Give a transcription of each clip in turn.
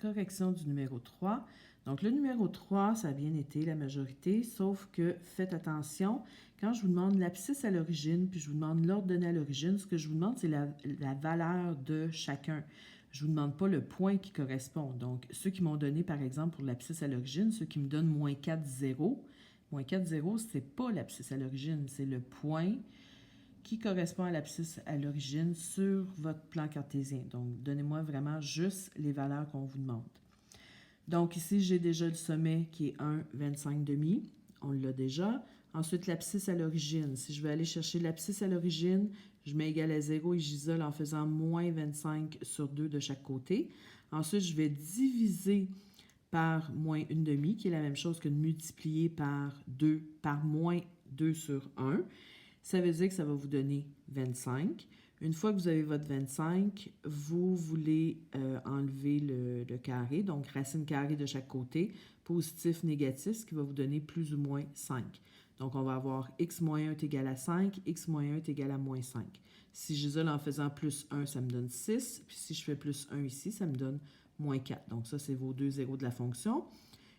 correction du numéro 3. Donc, le numéro 3, ça a bien été la majorité, sauf que faites attention, quand je vous demande l'abscisse à l'origine, puis je vous demande l'ordonnée à l'origine, ce que je vous demande, c'est la valeur de chacun. Je ne vous demande pas le point qui correspond. Donc, ceux qui m'ont donné, par exemple, pour l'abscisse à l'origine, ceux qui me donnent moins 4, 0, moins 4, 0, ce n'est pas l'abscisse à l'origine, c'est le point qui correspond à l'abscisse à l'origine sur votre plan cartésien. Donc, donnez-moi vraiment juste les valeurs qu'on vous demande. Donc, ici, j'ai déjà le sommet qui est 1, 25 demi. On l'a déjà. Ensuite, l'abscisse à l'origine. Si je veux aller chercher l'abscisse à l'origine, je mets égal à 0 et j'isole en faisant moins 25 sur 2 de chaque côté. Ensuite, je vais diviser par moins 1 demi, qui est la même chose que de multiplier par 2, par moins 2 sur 1. Ça veut dire que ça va vous donner 25. Une fois que vous avez votre 25, vous voulez enlever le carré, donc racine carrée de chaque côté, positif, négatif, ce qui va vous donner plus ou moins 5. Donc, on va avoir x moins 1 est égal à 5, x moins 1 est égal à moins 5. Si j'isole en faisant plus 1, ça me donne 6. Puis si je fais plus 1 ici, ça me donne moins 4. Donc, ça, c'est vos deux zéros de la fonction.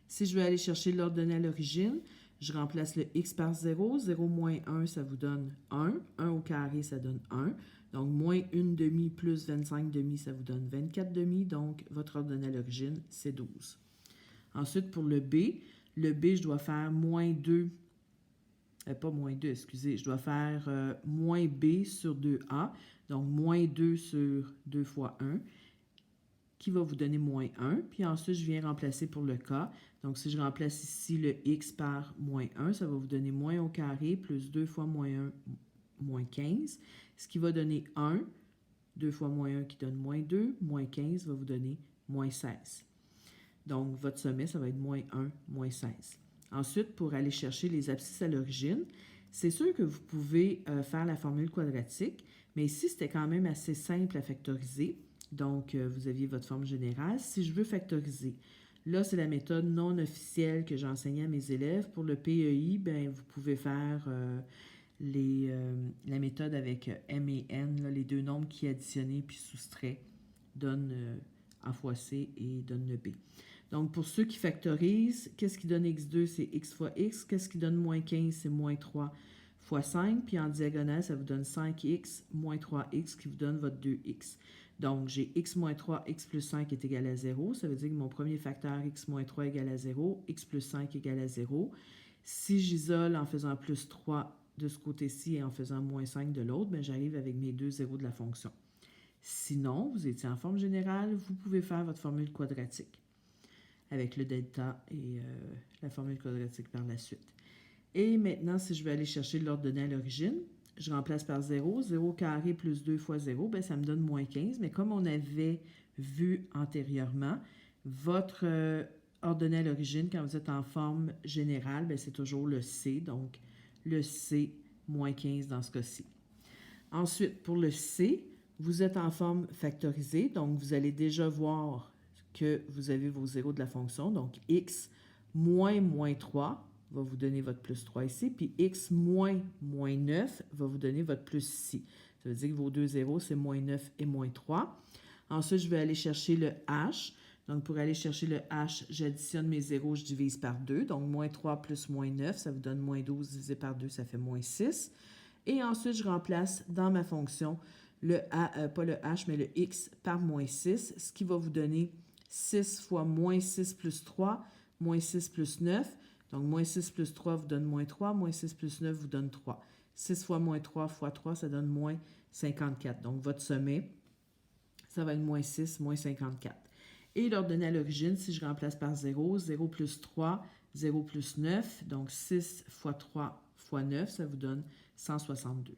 Si je veux aller chercher l'ordonnée à l'origine, je remplace le x par 0. 0 moins 1, ça vous donne 1. 1 au carré, ça donne 1. Donc, moins 1 demi plus 25 demi, ça vous donne 24 demi. Donc, votre ordonnée à l'origine, c'est 12. Ensuite, pour le B, je dois faire moins 2. Pas moins 2, excusez. Je dois faire moins B sur 2A. Donc, moins 2 sur 2 fois 1, qui va vous donner moins 1. Puis ensuite, je viens remplacer pour le K. Donc, si je remplace ici le x par moins 1, ça va vous donner moins au carré plus 2 fois moins 1, moins 15. Ce qui va donner 1. 2 fois moins 1 qui donne moins 2. Moins 15 va vous donner moins 16. Donc, votre sommet, ça va être moins 1, moins 16. Ensuite, pour aller chercher les abscisses à l'origine, c'est sûr que vous pouvez faire la formule quadratique, mais ici, c'était quand même assez simple à factoriser. Donc, vous aviez votre forme générale. Si je veux factoriser, là, c'est la méthode non officielle que j'enseignais à mes élèves. Pour le PEI, bien, vous pouvez faire la méthode avec M et N, là, les deux nombres qui additionnés puis soustraits donnent A fois C et donnent le B. Donc, pour ceux qui factorisent, qu'est-ce qui donne x2? C'est x fois x. Qu'est-ce qui donne moins 15? C'est moins 3 fois 5. Puis en diagonale, ça vous donne 5x moins 3x qui vous donne votre 2x. Donc, j'ai x moins 3, x plus 5 est égal à 0. Ça veut dire que mon premier facteur, x moins 3 égale à 0, x plus 5 égale à 0. Si j'isole en faisant plus 3 de ce côté-ci et en faisant moins 5 de l'autre, bien, j'arrive avec mes deux zéros de la fonction. Sinon, vous étiez en forme générale, vous pouvez faire votre formule quadratique avec le delta et la formule quadratique par la suite. Et maintenant, si je veux aller chercher l'ordonnée à l'origine, je remplace par 0. 0 carré plus 2 fois 0, bien, ça me donne moins 15. Mais comme on avait vu antérieurement, votre ordonnée à l'origine, quand vous êtes en forme générale, bien, c'est toujours le C. Donc, le C moins 15 dans ce cas-ci. Ensuite, pour le C, vous êtes en forme factorisée. Donc, vous allez déjà voir que vous avez vos zéros de la fonction. Donc, x moins moins 3 va vous donner votre plus 3 ici. Puis x moins moins 9 va vous donner votre plus ici. Ça veut dire que vos deux zéros, c'est moins 9 et moins 3. Ensuite, je vais aller chercher le h. Donc, pour aller chercher le h, j'additionne mes zéros, je divise par 2. Donc, moins 3 plus moins 9, ça vous donne moins 12 divisé par 2, ça fait moins 6. Et ensuite, je remplace dans ma fonction le pas le h, mais le x par moins 6, ce qui va vous donner 6 fois moins 6 plus 3, moins 6 plus 9. Donc, moins 6 plus 3 vous donne moins 3, moins 6 plus 9 vous donne 3. 6 fois moins 3 fois 3, ça donne moins 54. Donc, votre sommet, ça va être moins 6, moins 54. Et l'ordonnée à l'origine, si je remplace par 0, 0 plus 3, 0 plus 9, donc 6 fois 3 fois 9, ça vous donne 162.